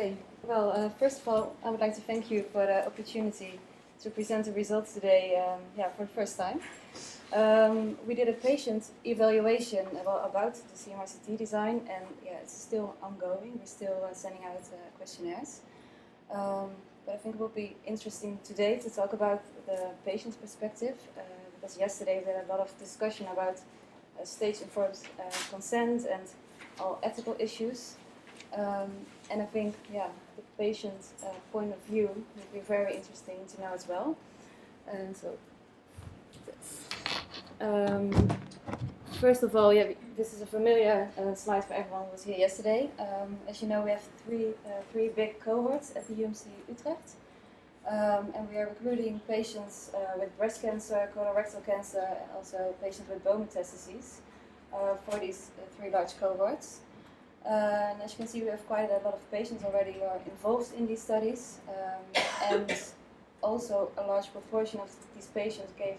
Okay, well, first of all, I would like to thank you for the opportunity to present the results today, for the first time. We did a patient evaluation about the CMRCT design, and it's still ongoing. We're still sending out questionnaires. But I think it will be interesting today to talk about the patient's perspective, because yesterday we had a lot of discussion about stage-informed consent and all ethical issues. And I think, the patient's point of view would be very interesting to know as well. And so, first of all, this is a familiar slide for everyone who was here yesterday. As you know, we have three big cohorts at the UMC Utrecht. And we are recruiting patients with breast cancer, colorectal cancer, and also patients with bone metastases for these three large cohorts. And as you can see, we have quite a lot of patients already who are involved in these studies, and also a large proportion of these patients gave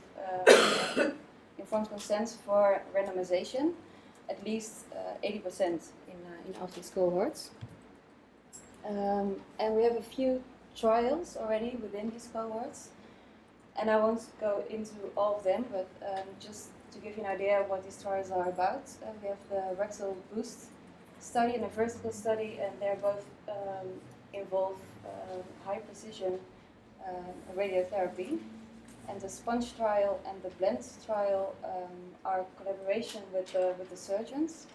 informed consent for randomization, at least 80% in all these cohorts. And we have a few trials already within these cohorts, and I won't go into all of them, but just to give you an idea of what these trials are about, we have the rectal boost study and a vertical study, and they're both involve high precision radiotherapy. And the sponge trial and the blend trial are collaboration with the surgeons.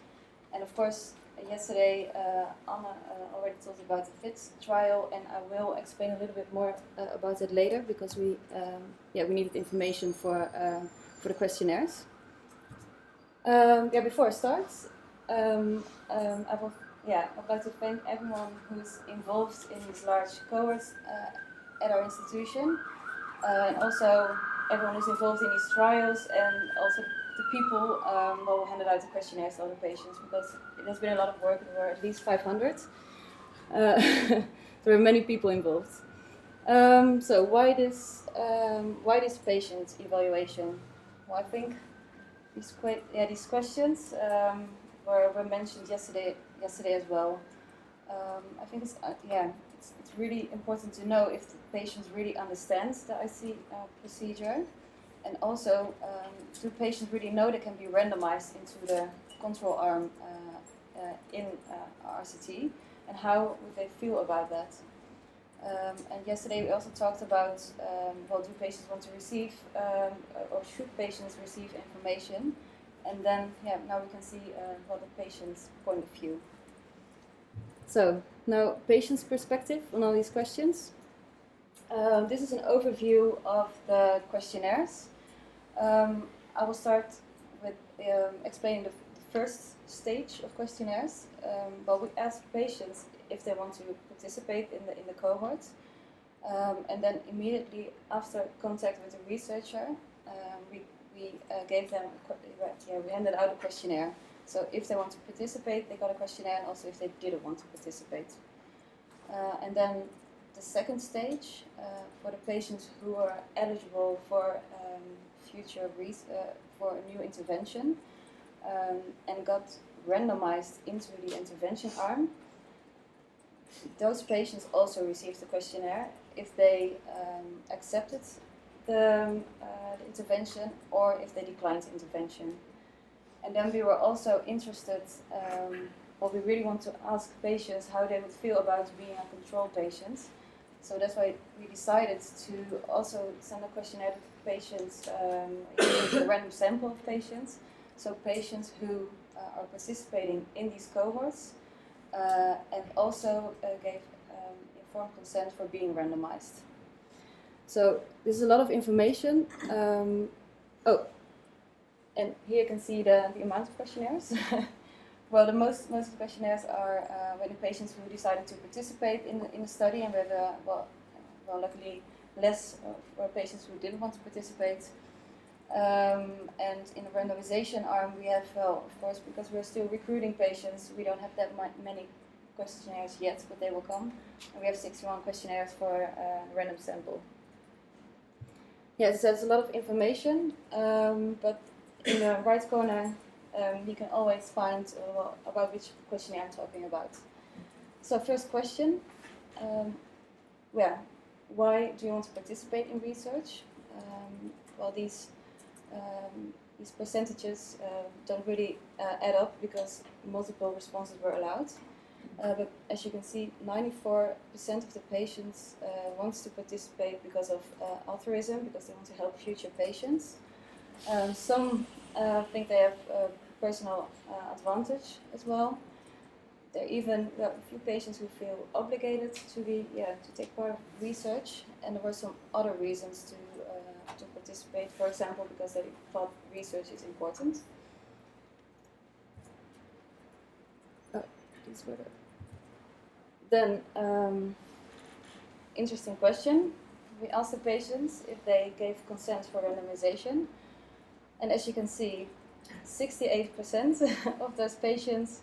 And of course, yesterday Anna already talked about the FIT trial, and I will explain a little bit more about it later, because we needed information for the questionnaires. Before I start, I would like to thank everyone who's involved in these large cohorts at our institution, and also everyone who's involved in these trials, and also the people who handed out the questionnaires to all the patients, because it has been a lot of work. There were at least 500. There were many people involved. So why this patient evaluation? Well, I think these questions were mentioned yesterday as well. I think it's really important to know if the patients really understand the IC procedure, and also do patients really know they can be randomized into the control arm in RCT, and how would they feel about that? And yesterday we also talked about do patients want to receive, or should patients receive information? And then, now we can see the patient's point of view. So, now patient's perspective on all these questions. This is an overview of the questionnaires. I will start with explaining the first stage of questionnaires. We ask patients if they want to participate in the cohort, and then immediately after contact with the researcher, we gave them we handed out a questionnaire. So if they want to participate, they got a questionnaire, and also if they didn't want to participate. And then the second stage, for the patients who are eligible for for a new intervention, and got randomized into the intervention arm, those patients also received the questionnaire if they accepted the intervention, or if they declined intervention. And then we were also interested, we really want to ask patients how they would feel about being a control patient. So that's why we decided to also send a questionnaire to patients, a random sample of patients, so patients who are participating in these cohorts, and also gave informed consent for being randomized. So this is a lot of information. And here you can see the amount of questionnaires. Well, the most of the questionnaires are when the patients who decided to participate in the study, and we have luckily less for patients who didn't want to participate. And in the randomization arm, we have, of course, because we're still recruiting patients, we don't have that many questionnaires yet, but they will come. And we have 61 questionnaires for a random sample. Yes, there's a lot of information, but in the right corner, you can always find about which questionnaire I'm talking about. So first question, why do you want to participate in research? Well, these percentages don't really add up because multiple responses were allowed. But as you can see, 94% of the patients wants to participate because of altruism, because they want to help future patients. Some think they have personal advantage as well. There are even a few patients who feel obligated to take part of research, and there were some other reasons to participate. For example, because they thought research is important. These were Then, interesting question. We asked the patients if they gave consent for randomization, and as you can see, 68% of those patients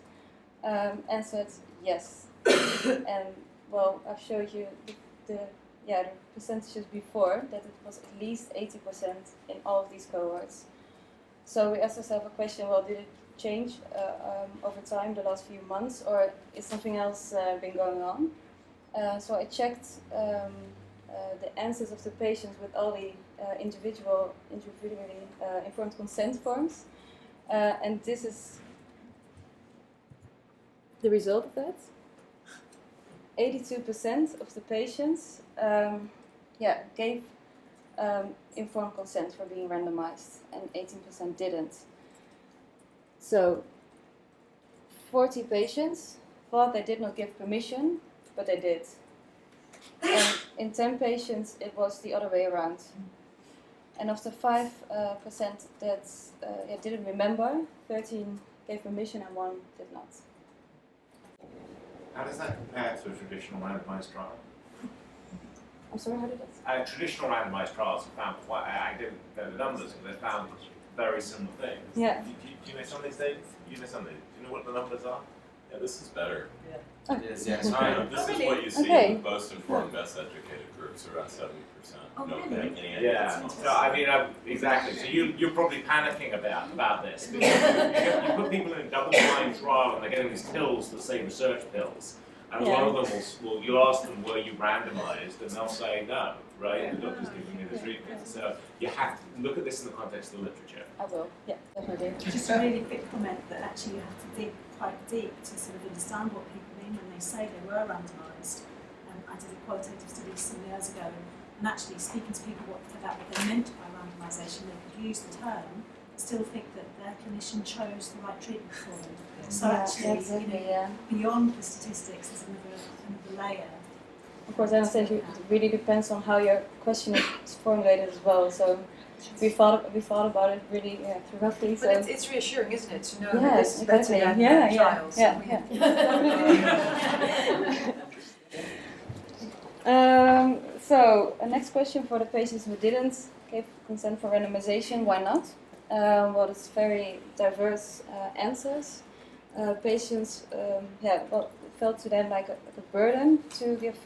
answered yes. And well, I've showed you the percentages before, that it was at least 80% in all of these cohorts. So we asked ourselves a question: well, did it change over time, the last few months, or is something else been going on? So I checked the answers of the patients with all the individually informed consent forms, and this is the result of that. 82% of the patients gave informed consent for being randomized, and 18% didn't. So 40 patients thought they did not give permission, but they did. And in 10 patients, it was the other way around. And of the 5% that didn't remember, 13 gave permission and 1 did not. How does that compare to a traditional randomized trial? I'm sorry, how did that? Traditional randomized trials have found I didn't know the numbers, but they found very similar things. Yeah. Do you know some of these things? You know some of these? Do you know what the numbers are? Yeah, this is better. Oh. It is, yeah. This is what you see in the most informed, best educated groups, around 70%. Oh, No, really? any Yeah. So I mean, exactly. So you're probably panicking about this. You put people in a double-blind trial and they're getting these pills that say research pills, and a lot of them will you ask them, were you randomized, and they'll say no, right? The doctor's giving you the treatment. So you have to look at this in the context of the literature. I will. Yeah, definitely. Just a really quick comment that actually you have to dig quite deep to sort of understand what people mean when they say they were randomised. I did a qualitative study some years ago, and actually speaking to people about what they meant by randomisation, they could use the term, but still think that their clinician chose the right treatment for them. So actually, beyond the statistics, there's another layer. Of course, I understand it really depends on how your question is formulated as well. So we thought about it really thoroughly. So. But it's reassuring, isn't it, to know that this is better than trials. So, next question for the patients who didn't give consent for randomization, why not? Well, it's very diverse answers. Patients, it felt to them like a burden to give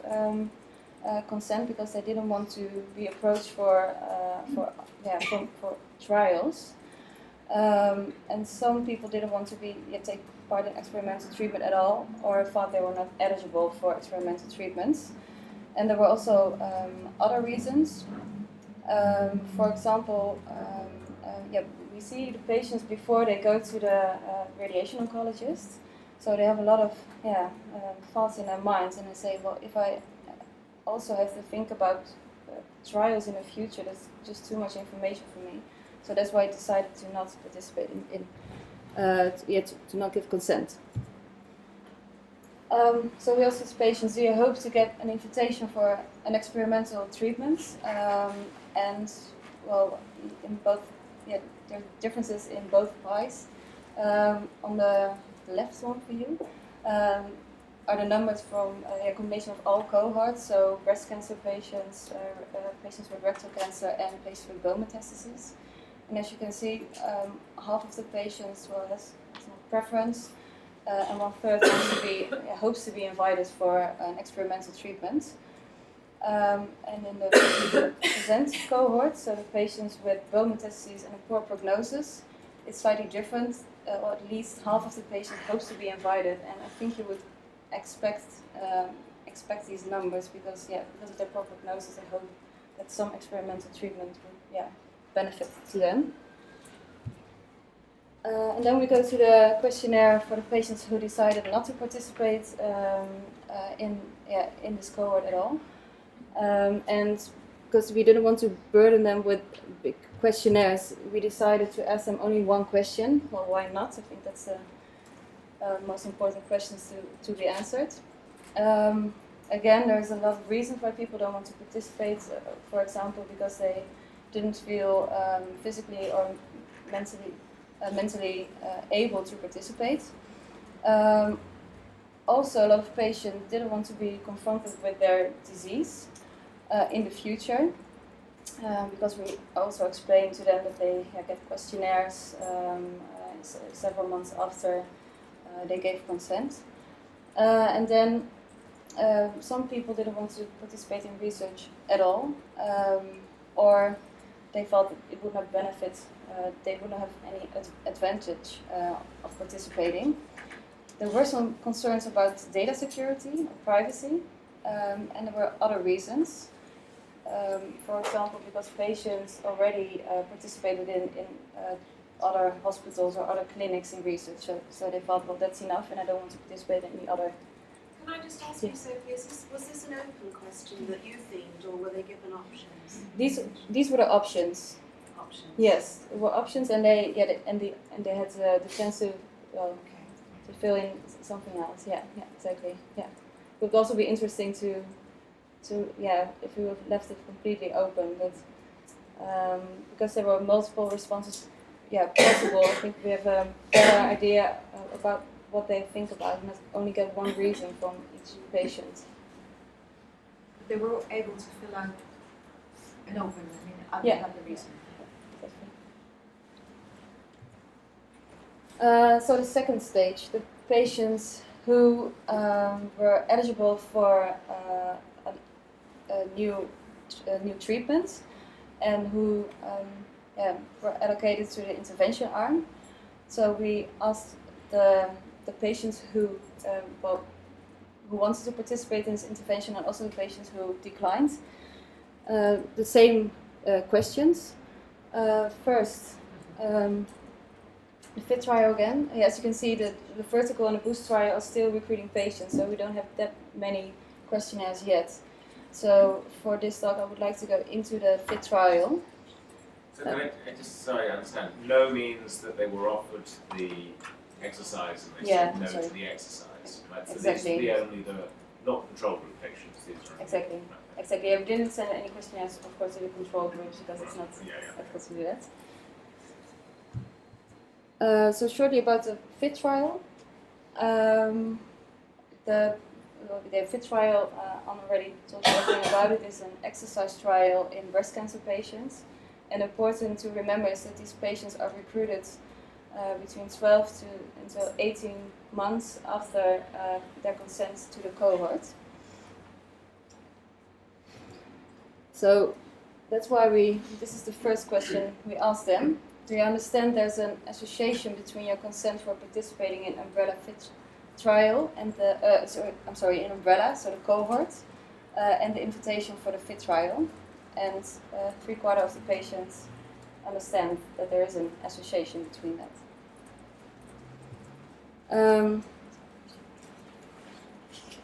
consent because they didn't want to be approached for trials. And some people didn't want to take part in experimental treatment at all, or thought they were not eligible for experimental treatments. And there were also other reasons. For example, we see the patients before they go to the radiation oncologist. So they have a lot of thoughts in their minds, and they say, well, if I also have to think about trials in the future, that's just too much information for me. So that's why I decided to not participate to not give consent. So we also asked patients, do you hope to get an invitation for an experimental treatment? And well, in both, there are differences in both pies. On the left one for you are the numbers from a combination of all cohorts, so breast cancer patients, patients with rectal cancer, and patients with bone metastases. And as you can see, half of the patients has no preference, and 1/3 hopes to be invited for an experimental treatment. And in the present cohort, so the patients with bone metastases and a poor prognosis, it's slightly different. Or at least half of the patients hopes to be invited, and I think you would expect expect these numbers because of their poor prognosis, they hope that some experimental treatment will benefit to them. And then we go to the questionnaire for the patients who decided not to participate in this cohort at all. And because we didn't want to burden them with big questionnaires, we decided to ask them only one question. Well, why not? I think that's the most important questions to be answered. Again, there's a lot of reasons why people don't want to participate. For example, because they didn't feel physically or mentally able to participate. Also, a lot of patients didn't want to be confronted with their disease in the future, because we also explained to them that they get questionnaires several months after they gave consent. And then some people didn't want to participate in research at all, or they felt it would not benefit, they would not have any advantage of participating. There were some concerns about data security or privacy, and there were other reasons. For example, because patients already participated in other hospitals or other clinics in research, so they thought, well, that's enough, and I don't want to participate in any other. Can I just ask you, Sophie, was this an open question that you themed, or were they given options? These were the options. Options. Yes, there were options, and they had the chance to to fill in something else. Yeah, exactly. Yeah, it would also be interesting to if we would have left it completely open, but because there were multiple responses, possible. I think we have a better idea about what they think about, and not only get one reason from each patient. They were able to fill out an open, another reason. So the second stage, the patients who were eligible for a new treatment and who were allocated to the intervention arm. So we asked the patients who wanted to participate in this intervention, and also the patients who declined, the same questions. First, the FIT trial again. As you can see, the vertical and the boost trial are still recruiting patients, so we don't have that many questionnaires yet. So for this talk, I would like to go into the FIT trial. So can I just, sorry, I understand. No means that they were offered the exercise and they said no to the exercise. Right? So Exactly. these are only the not control group patients. These are Exactly. Right. Exactly. I didn't send any questionnaires, of course, to the control groups because it's not ethical to do that. So shortly about the FIT trial. The FIT trial, Anne already told you everything about it, is an exercise trial in breast cancer patients. And important to remember is that these patients are recruited between 12 until 18 months after their consent to the cohort. So that's why this is the first question we asked them. Do you understand there's an association between your consent for participating in umbrella FIT trial and in umbrella, so the cohort, and the invitation for the FIT trial? And 3/4 of the patients understand that there is an association between that.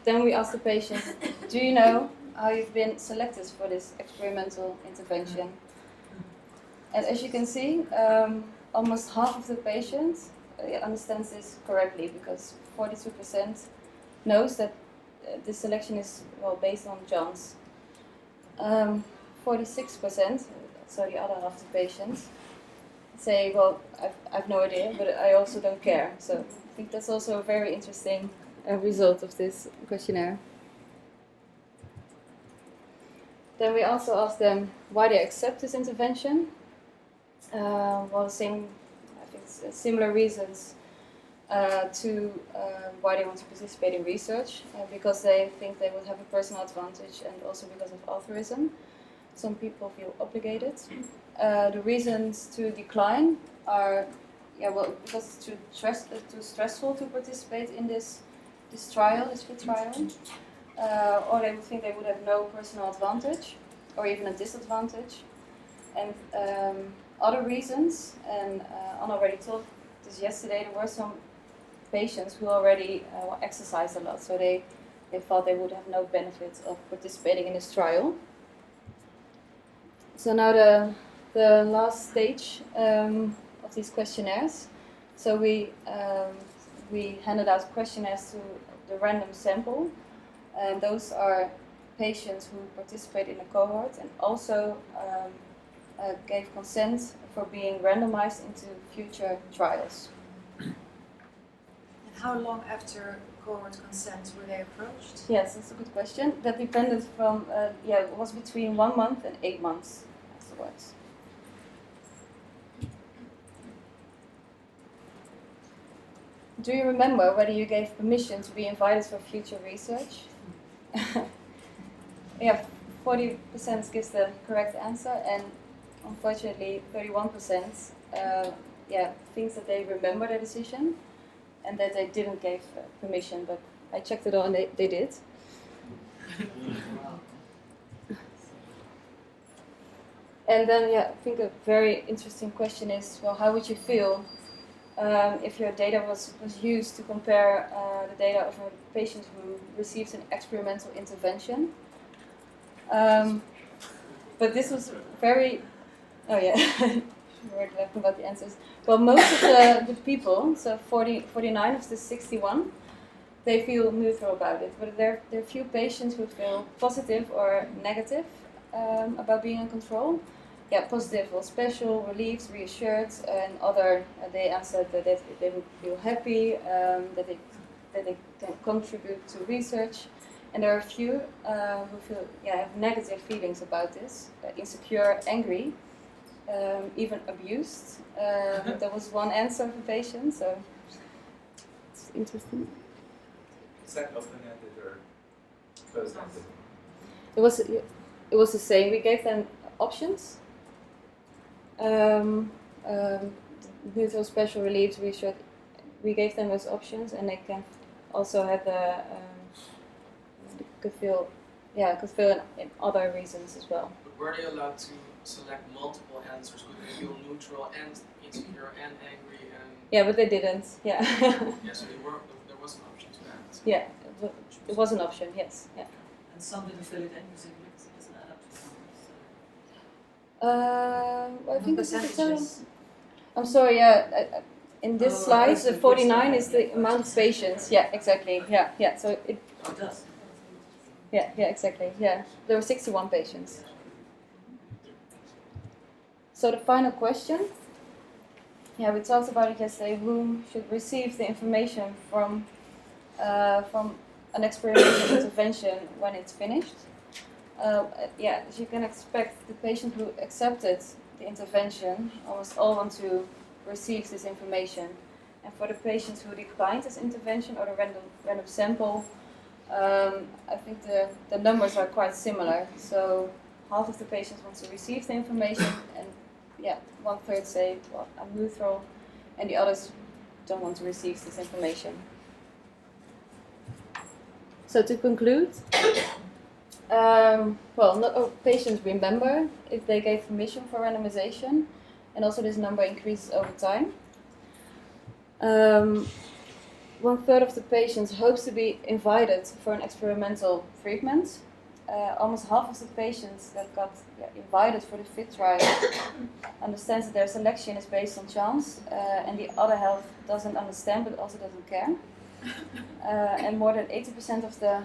Then we asked the patients, do you know how you've been selected for this experimental intervention? And as you can see, almost half of the patients understands this correctly, because 42% knows that this selection is based on chance. 46%, so the other half of the patients, say, well, I've no idea, but I also don't care. So I think that's also a very interesting result of this questionnaire. Then we also asked them why they accept this intervention. Similar reasons to why they want to participate in research, because they think they will have a personal advantage, and also because of altruism. Some people feel obligated. The reasons to decline are, because it's too stressful to participate in this FIT trial. or they would think they would have no personal advantage or even a disadvantage. And other reasons, and Anna already told this yesterday, there were some patients who already exercised a lot, so they thought they would have no benefit of participating in this trial. So now the last stage of these questionnaires. So we handed out questionnaires to the random sample, and those are patients who participate in a cohort and also gave consent for being randomized into future trials. And how long after cohort consent were they approached? Yes, that's a good question. That depended from, it was between 1 month and 8 months afterwards. Do you remember whether you gave permission to be invited for future research? Yeah, 40% gives the correct answer, and unfortunately 31% thinks that they remember the decision and that they didn't give permission, but I checked it all and they did. And then, I think a very interesting question is, well, how would you feel if your data was used to compare the data of a patient who received an experimental intervention? But this was very... Oh yeah, we were laughing about the answers. Well, most of the people, so 49 of the 61, they feel neutral about it. But there are few patients who feel positive or negative about being in control. Yeah, positive or special, relieved, reassured, and other they answered that they would feel happy, that they can contribute to research. And there are a few who feel have negative feelings about this, insecure, angry, even abused. There was one answer of a patient, so it's interesting. Is that open-ended or closed-ended? It was the same. We gave them options. Neutral, special, relieved, reassured. We gave them those options, and they can also have could feel in other reasons as well. But were they allowed to select multiple answers? Could they feel neutral and insecure and angry and... Yeah, but they didn't. Yeah. Yeah, so there was an option to that. Yeah, it was an option. Yes. Yeah. And some didn't fill it anything because it doesn't add up to numbers. I think this is the total. Percentages. I'm sorry. Yeah. In this slide, the 49 is the amount of patients. Yeah, exactly. Yeah. So it. Oh, it does. Yeah, exactly. Yeah, there were 61 patients. So the final question. Yeah, we talked about it yesterday. Who should receive the information from an experimental intervention when it's finished? As you can expect, the patient who accepted the intervention almost all want to receive this information. And for the patients who declined this intervention or the random sample, I think the numbers are quite similar. So half of the patients want to receive the information, and 1/3 say, well, I'm neutral, and the others don't want to receive this information. So to conclude, not all patients remember if they gave permission for randomization, and also this number increases over time. 1/3 of the patients hopes to be invited for an experimental treatment. Almost half of the patients that got invited for the FIT trial understands that their selection is based on chance, and the other half doesn't understand but also doesn't care. And more than 80% of the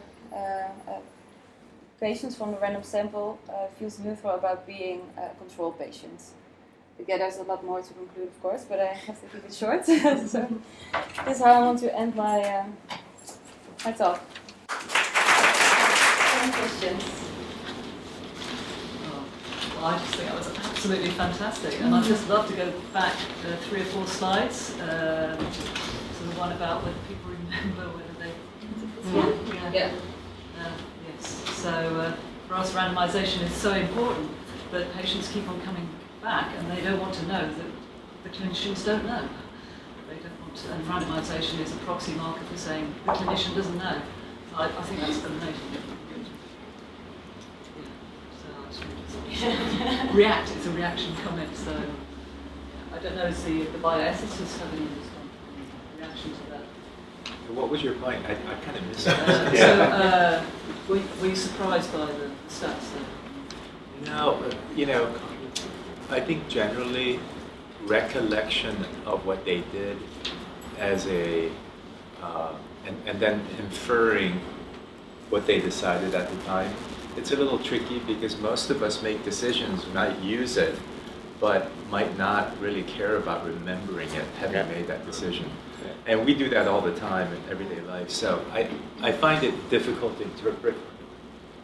patients from the random sample feels neutral about being control patients. Again, there's a lot more to conclude, of course, but I have to keep it short. So this is how I want to end my talk. Any questions? Well, I just think that was absolutely fantastic, and I'd just love to go back 3 or 4 slides to the one about whether people remember whether they... Yeah. Yes. So for us, randomization is so important, but patients keep on coming back, and they don't want to know that the clinicians don't know. They don't want to, and randomization is a proxy marker for saying the clinician doesn't know. I think that's amazing. So react. It's a reaction comment. So I don't know. Is the bioethicists have any reaction to that? What was your point? I kind of missed that. So were you surprised by the stats there? No, I think generally recollection of what they did as and then inferring what they decided at the time. It's a little tricky because most of us make decisions, might use it, but might not really care about remembering it, having made that decision. And we do that all the time in everyday life. So I find it difficult to interpret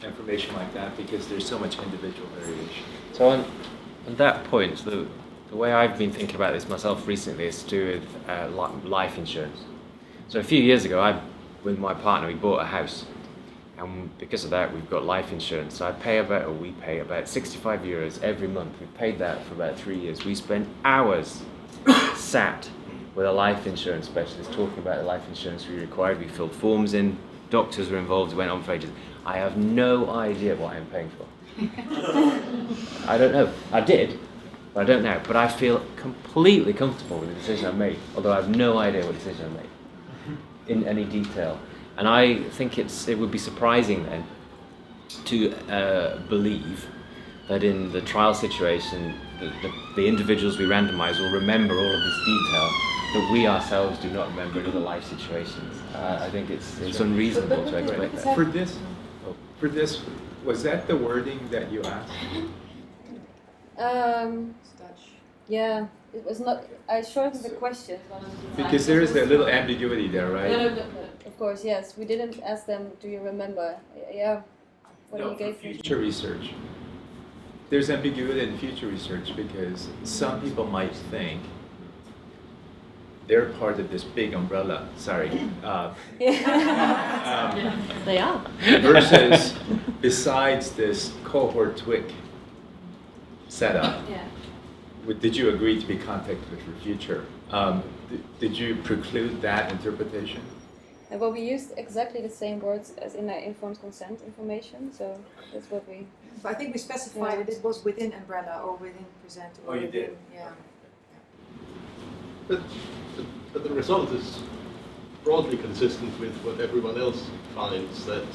information like that because there's so much individual variation. So on that point, the way I've been thinking about this myself recently is to do with life insurance. So a few years ago, with my partner, we bought a house. And because of that, we've got life insurance. So we pay about 65 euros every month. We've paid that for about 3 years. We spent hours sat with a life insurance specialist talking about the life insurance we required. We filled forms in, doctors were involved, went on for ages. I have no idea what I'm paying for. I don't know. I did, but I don't now. But I feel completely comfortable with the decision I've made, although I have no idea what decision I made in any detail. And I think it would be surprising then to believe that in the trial situation, the individuals we randomise will remember all of this detail that we ourselves do not remember in other life situations. I think it's unreasonable to expect that. For this, was that the wording that you asked? Yeah, it was not. I shortened the question. Because there is a little ambiguity there, right? No, of course, yes. We didn't ask them, do you remember? Yeah. What do you gave them? Future research. There's ambiguity in future research because some people might think they're part of this big umbrella. Sorry. They are. Versus, besides this cohort twig setup, did you agree to be contacted with your future? Did you preclude that interpretation? Well, we used exactly the same words as in our informed consent information, so that's what we... But I think we specified that it was within umbrella or within present. Or you did? Yeah. But the result is broadly consistent with what everyone else finds, that,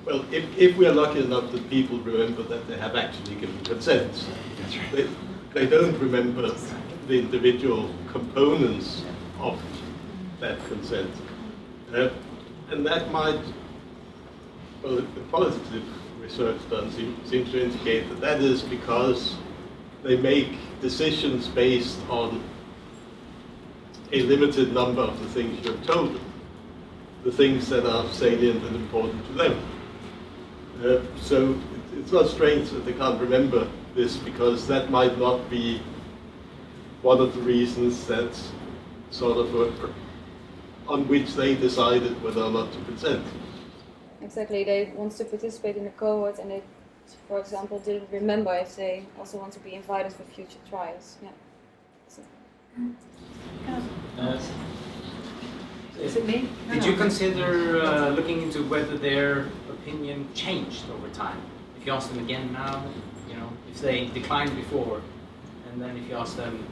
well, if we are lucky enough that people remember that they have actually given consent, they don't remember the individual components of that consent. And that might, well, the positive research done seems to indicate that that is because they make decisions based on a limited number of the things you have told them, the things that are salient and important to them. So it's not strange that they can't remember this, because that might not be one of the reasons that's sort of on which they decided whether or not to consent. Exactly, they want to participate in the cohort and they, for example, didn't remember if they also want to be invited for future trials. Yeah. So. Is it me? Did you consider looking into whether their opinion changed over time? If you ask them again now, if they declined before, and then if you ask them,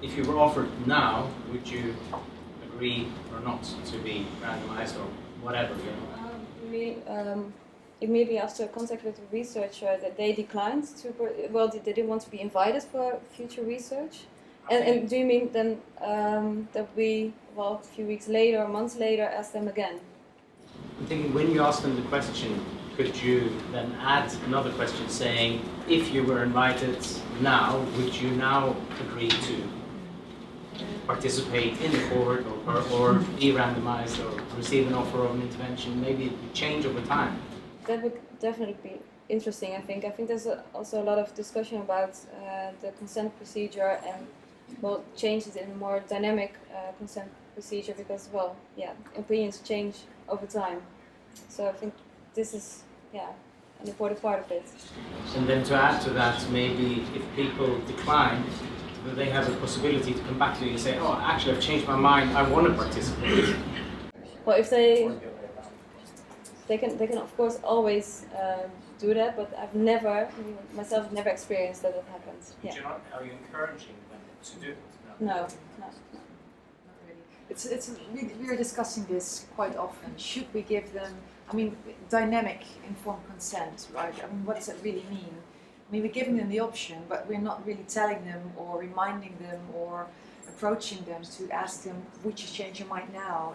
if you were offered now, would you agree or not to be randomized or whatever? Immediately after contact with the researcher, that they declined to. They didn't want to be invited for future research. And do you mean then that we, a few weeks later, months later, ask them again? I'm thinking when you ask them the question, could you then add another question saying, if you were invited now, would you now agree to participate in the cohort or be randomized or receive an offer of an intervention? Maybe it would change over time. That would definitely be interesting, I think. I think there's also a lot of discussion about the consent procedure and change it in a more dynamic consent procedure because, opinions change over time. So I think this is, an important part of it. And then to add to that, maybe if people decline, they have a possibility to come back to you and say, oh, actually I've changed my mind, I want to participate. Well, if they can of course always do that, but I've never myself never experienced that it happens. But Yeah. are you encouraging them to do it? No. We are discussing this quite often. Should we give them, I mean, dynamic informed consent, right? I mean, what does that really mean? I mean, we're giving them the option, but we're not really telling them or reminding them or approaching them to ask them, would you change your mind now?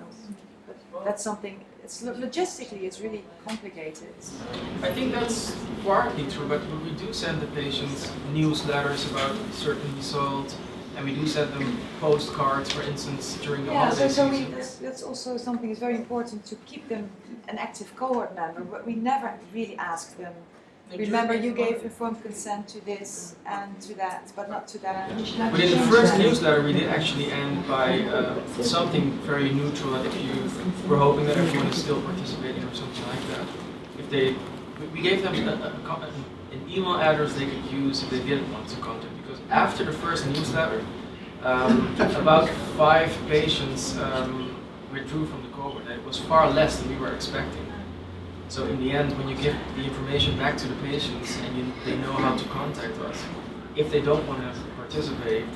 But that's something, logistically, it's really complicated. I think that's partly true, but we do send the patients newsletters about certain results, and we do send them postcards, for instance, during the holiday season. That's also something that's very important, to keep them an active cohort member, but we never really ask them, remember you gave informed consent to this and to that, but not to that. But in the first newsletter we did actually end by something very neutral, that if you were hoping that everyone is still participating or something like that. We gave them an email address they could use if they didn't want to contact, because after the first newsletter, about 5 patients withdrew from the cohort, and it was far less than we were expecting. So in the end, when you give the information back to the patients and they know how to contact us, if they don't want to participate,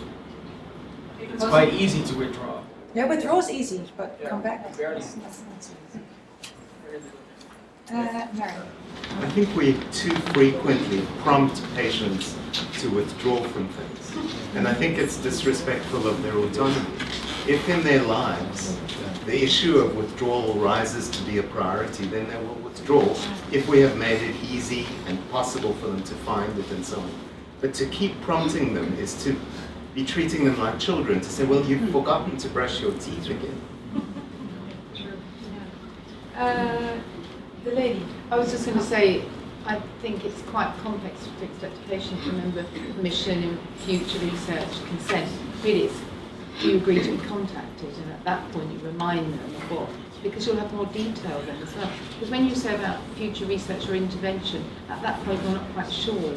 it's quite easy to withdraw. Yeah, withdrawal is easy, but come back. Mary. I think we too frequently prompt patients to withdraw from things. And I think it's disrespectful of their autonomy. If in their lives the issue of withdrawal rises to be a priority, then they will withdraw if we have made it easy and possible for them to find it and so on. But to keep prompting them is to be treating them like children, to say, well, you've forgotten to brush your teeth again. The lady. I was just going to say, I think it's quite complex to expect a patient to remember permission in future research, consent. Really, it's, do you agree to be contacted? And at that point, you remind them of what, because you'll have more detail then as well. Because when you say about future research or intervention, at that point, you're not quite sure.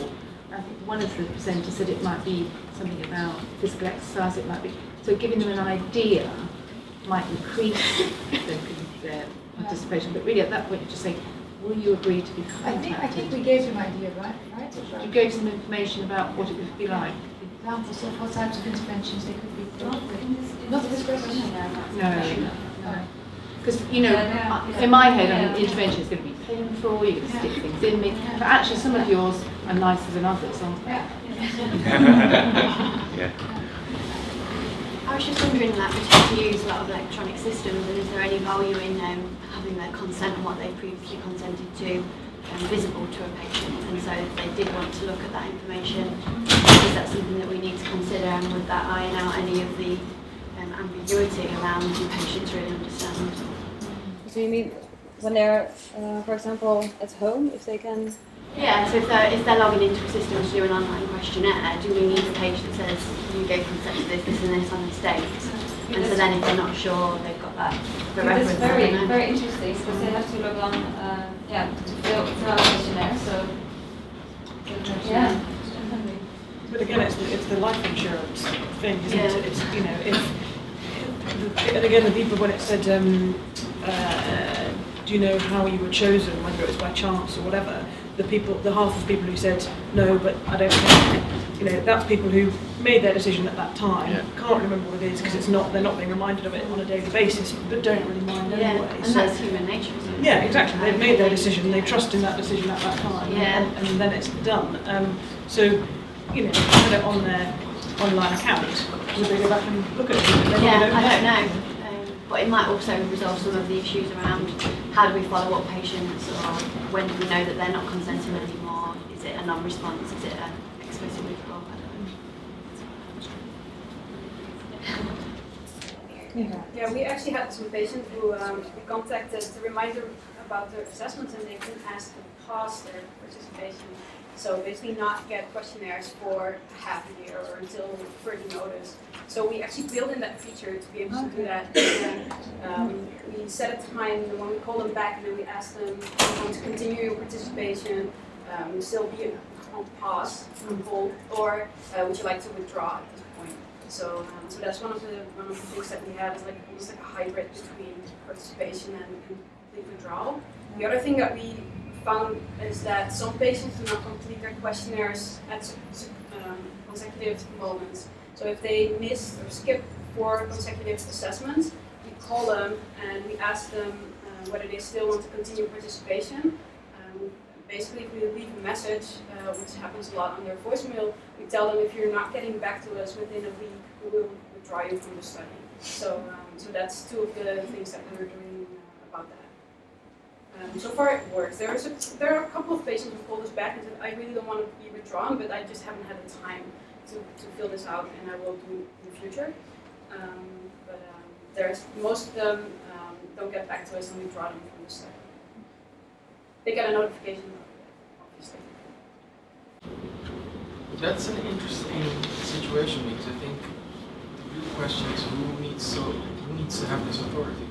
I think one of the presenters said it might be something about physical exercise, it might be. So giving them an idea might increase their participation, but really at that point you just say, will you agree to be contacted? I think we gave them an idea, right? You gave some information about what it would be like. Examples of what types of interventions they could be brought with. Not this question. No. Because, you know, in my head, I mean, intervention is going to be painful, you're going to stick things in me, but actually some of yours are nicer than others, aren't they? Yeah. I was just wondering, like, we tend to use a lot of electronic systems, and is there any value in having their consent and what they previously consented to visible to a patient? And so if they did want to look at that information, is that something that we need to consider, and would that iron out any of the ambiguity around the patients really understand? So you mean when they're, for example, at home, if they can? Yeah, so if they're logging into a system to do an online questionnaire, do we need a page that says you gave consent to this, this and this on this date? And so then if they're not sure, they've got that for reference. It's very interesting, because they have to log on, to fill out a questionnaire, so yeah. But again, it's the life insurance thing, isn't it? It's, you know, and again, the people, when it said, do you know how you were chosen, whether it was by chance or whatever, the half of people who said, no, but I don't know, you know, that's people who made their decision at that time, can't remember what it is, because they're not being reminded of it on a daily basis, but don't really mind anyway. And that's human nature, isn't it? Yeah, exactly. They've made their decision, they trust in that decision at that time, and then it's done. So, you know, put it on their online account, would they go back and look at it? I don't know. But it might also resolve some of the issues around how do we follow up patients, or when do we know that they're not consenting anymore? Is it a non-response? Is it an explicit withdrawal? Yeah, we actually had some patients who we contacted to remind them about their assessments, and they've been asked to pause their participation. So basically not get questionnaires for half a year or until further notice. So we actually built in that feature to be able to do that. And, we set a time when we call them back, and then we ask them, do you want to continue your participation, still be on pause, on hold, or would you like to withdraw at this point? So that's one of the things that we have is like almost like a hybrid between participation and complete withdrawal. The other thing that we found is that some patients do not complete their questionnaires at consecutive moments. So if they miss or skip 4 consecutive assessments, we call them and we ask them whether they still want to continue participation. Basically, if we leave a message, which happens a lot on their voicemail, we tell them if you're not getting back to us within a week, we will withdraw you from the study. So, so that's 2 of the things that we're doing about that. So far it works. There are a couple of patients who called us back and said, I really don't want to be withdrawn, but I just haven't had the time to fill this out, and I will do in the future. There's most of them don't get back to us, and we withdraw them from the study. They get a notification, obviously. That's an interesting situation because I think the real question is who needs to have this authority?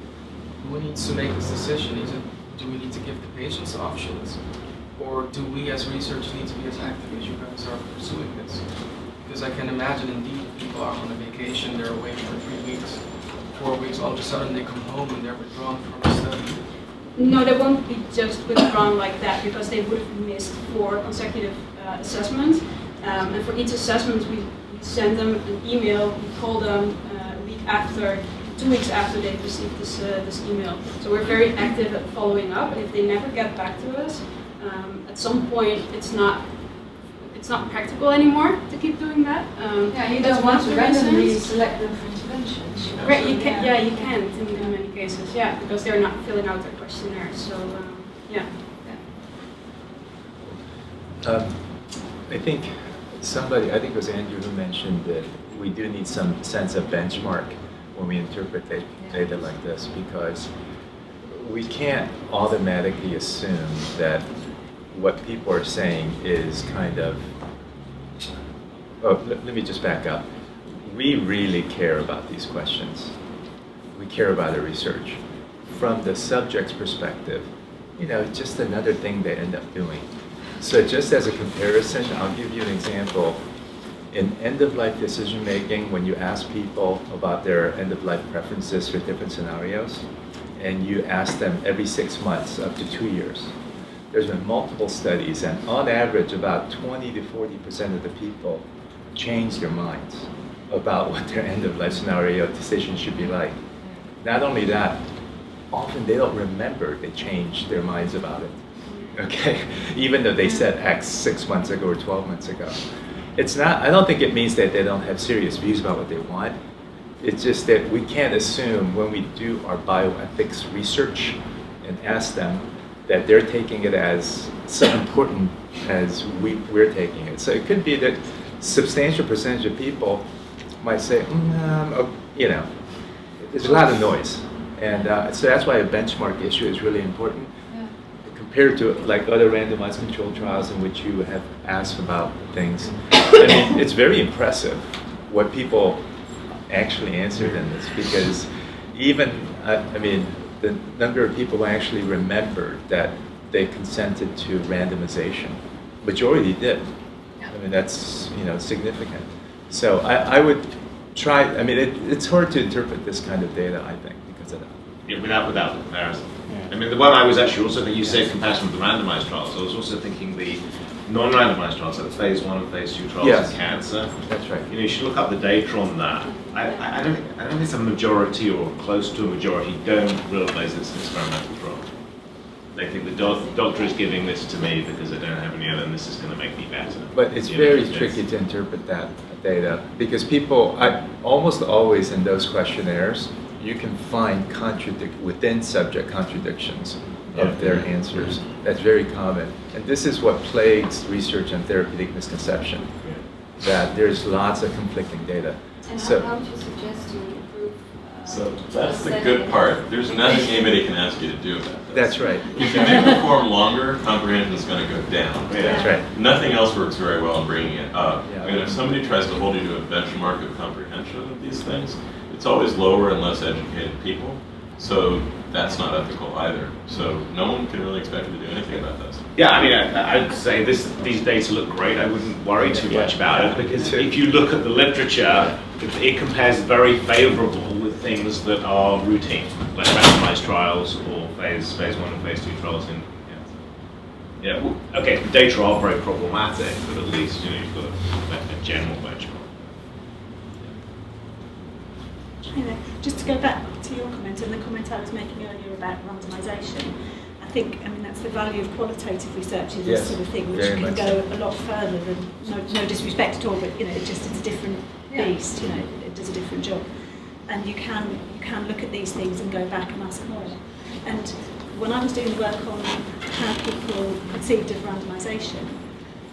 Who needs to make this decision? Is it, do we need to give the patients options? Or do we as researchers need to be as active as you guys are pursuing this? Because I can imagine indeed people are on a vacation, they're away for 3 weeks, 4 weeks, all of a sudden they come home and they're withdrawn from the study. No, they won't be just withdrawn like that because they would have missed 4 consecutive assessments. And for each assessment, we send them an email, we call them a week after, 2 weeks after they've received this email. So we're very active at following up. If they never get back to us, at some point it's not practical anymore to keep doing that. Yeah, you that's don't one want of to the randomly reasons. select them for interventions. Right, you can. Yeah, you can in many cases. Yeah, because they're not filling out their questionnaires. So yeah. I think it was Andrew who mentioned that we do need some sense of benchmark when we interpret data like this, because we can't automatically assume that what people are saying is kind of, let me just back up. We really care about these questions. We care about the research. From the subject's perspective, it's just another thing they end up doing. So just as a comparison, I'll give you an example. In end-of-life decision-making, when you ask people about their end-of-life preferences for different scenarios, and you ask them every 6 months, up to 2 years, there's been multiple studies, and on average, about 20 to 40% of the people change their minds about what their end-of-life scenario decision should be like. Not only that, often they don't remember they changed their minds about it. Okay, even though they said X 6 months ago or 12 months ago. It's not, I don't think it means that they don't have serious views about what they want. It's just that we can't assume when we do our bioethics research and ask them that they're taking it as so important as we're taking it. So it could be that substantial percentage of people might say, there's a lot of noise. And so that's why a benchmark issue is really important. Compared to like other randomized controlled trials in which you have asked about things. I mean, it's very impressive what people actually answered in this, because even, the number of people who actually remembered that they consented to randomization, majority did. I mean, that's, significant. So I would try, it's hard to interpret this kind of data, I think, because of that. Yeah, without comparison. I mean, the one I was actually also thinking, you said comparison with the randomized trials. I was also thinking the non-randomized trials, like the phase 1 and phase 2 trials in cancer. That's right. You should look up the data on that. I don't think it's a majority or close to a majority don't realize it's an experimental trial. They think the doctor is giving this to me because I don't have any other, and this is going to make me better. But it's very tricky to interpret that data, because people, almost always in those questionnaires, you can find within subject contradictions of their answers. That's very common. And this is what plagues research on therapeutic misconception, that there's lots of conflicting data. And So, how would you suggest to improve? So that's the good part. There's nothing anybody can ask you to do about that. That's right. If you make the form longer, comprehension is going to go down. That's right. Nothing else works very well in bringing it up. If somebody tries to hold you to a benchmark of comprehension of these things, it's always lower and less educated people. So that's not ethical either. So no one can really expect you to do anything about this. Yeah, I mean, I'd say these data look great. I wouldn't worry too much about it, because if you look at the literature, it compares very favourable with things that are routine, like randomized trials or phase 1 and phase 2 trials. Okay, the data are very problematic, but at least you've got a general benchmark. Just to go back to your comment and the comment I was making earlier about randomisation, I think that's the value of qualitative research in this sort of thing, which can go a lot further than no disrespect at all, but it's a different beast. It does a different job, and you can look at these things and go back and ask more. And when I was doing the work on how people conceived of randomisation,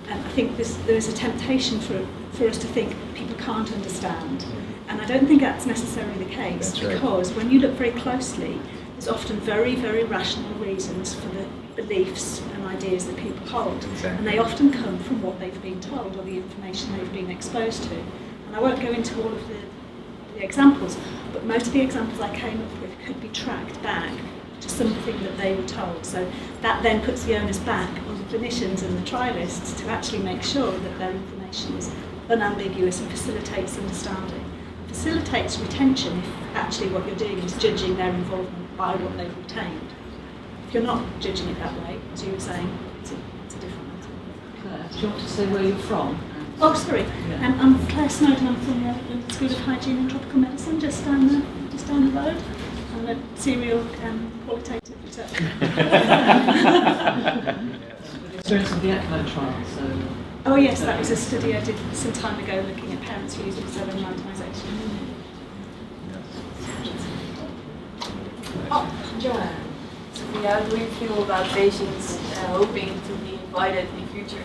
I think there is a temptation for us to think people can't understand. And I don't think that's necessarily the case, because when you look very closely, there's often very, very rational reasons for the beliefs and ideas that people hold. And they often come from what they've been told or the information they've been exposed to. And I won't go into all of the examples, but most of the examples I came up with could be tracked back to something that they were told. So that then puts the onus back on the clinicians and the trialists to actually make sure that their information is unambiguous and facilitates understanding. Facilitates retention if actually what you're doing is judging their involvement by what they've retained. If you're not judging it that way, as you were saying, it's a different matter. Claire, do you want to say where you're from? Oh, sorry. I'm Claire Snowden. I'm from the School of Hygiene and Tropical Medicine, just down the road. I'm a serial qualitative researcher. With the experience of the ECMO trial, so. Oh yes, that was a study I did some time ago looking at parents who use cell randomisation. Joanne. Sophie, how do you feel about patients hoping to be invited in future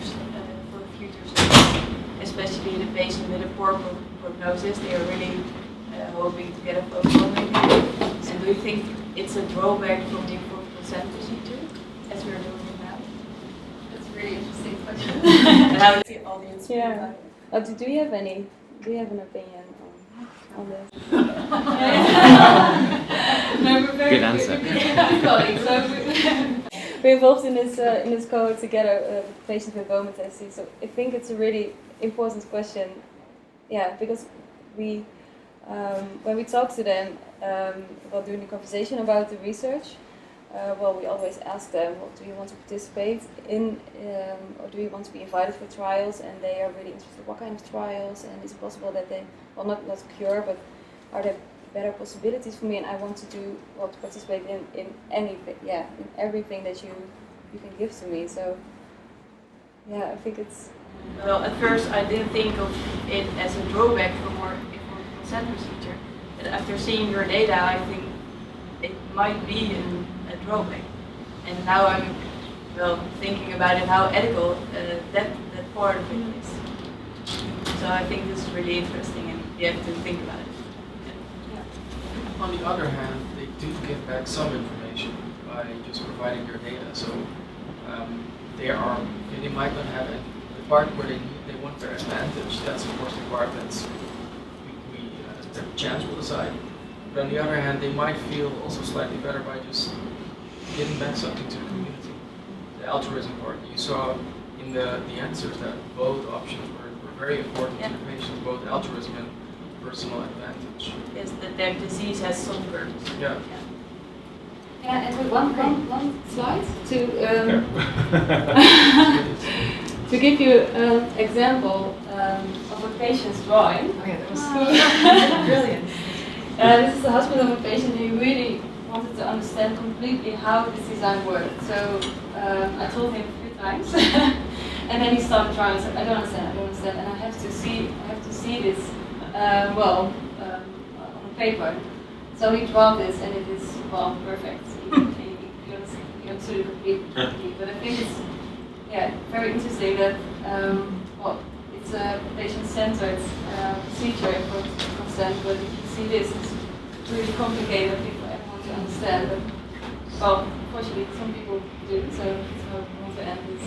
for future studies, especially the patient with a poor prognosis? They are really hoping to get a photo maybe. And do you think it's a drawback from the informed consent procedure, as we're doing it now? That's a really interesting question. And how does the audience feel about it? Do you have an opinion on this? No, we're very good answer. Colleagues. So we're involved in this cohort together with patients with bone metastases. So I think it's a really important question. Yeah, because we when we talk to them while doing the conversation about the research, we always ask them, well, do you want to participate in, or do you want to be invited for trials? And they are really interested, what kind of trials? And is it possible that they, well, not cure, but are there better possibilities for me? And I want to participate in anything, in everything that you can give to me. So, I think it's. Well, at first I didn't think of it as a drawback for more informed consent procedure. But after seeing your data, I think it might be a drawback. And now I'm thinking about it, how ethical that part of it is. So I think this is really interesting, and you have to think about it. On the other hand, they do give back some information by just providing their data. So they might not have it. The part where they want their advantage, that's of course the part that's their chance will decide. But on the other hand, they might feel also slightly better by just giving back something to the community. The altruism part, you saw in the answers that both options were very important to the patients, both altruism and personal advantage. Yes, that their disease has some purpose. Yeah. Can I add one slide to give you an example of a patient's drawing? Okay, that was brilliant. This is the husband of a patient who really wanted to understand completely how this design worked. So I told him a few times, and then he started drawing. I said, I don't understand, and I have to see this on paper. So he drew this, and it is perfect. He understood it completely. But I think it's very interesting that it's a patient-centered procedure for consent. But if you see this, it's really complicated for everyone to understand. But unfortunately, some people do. So we want to end this.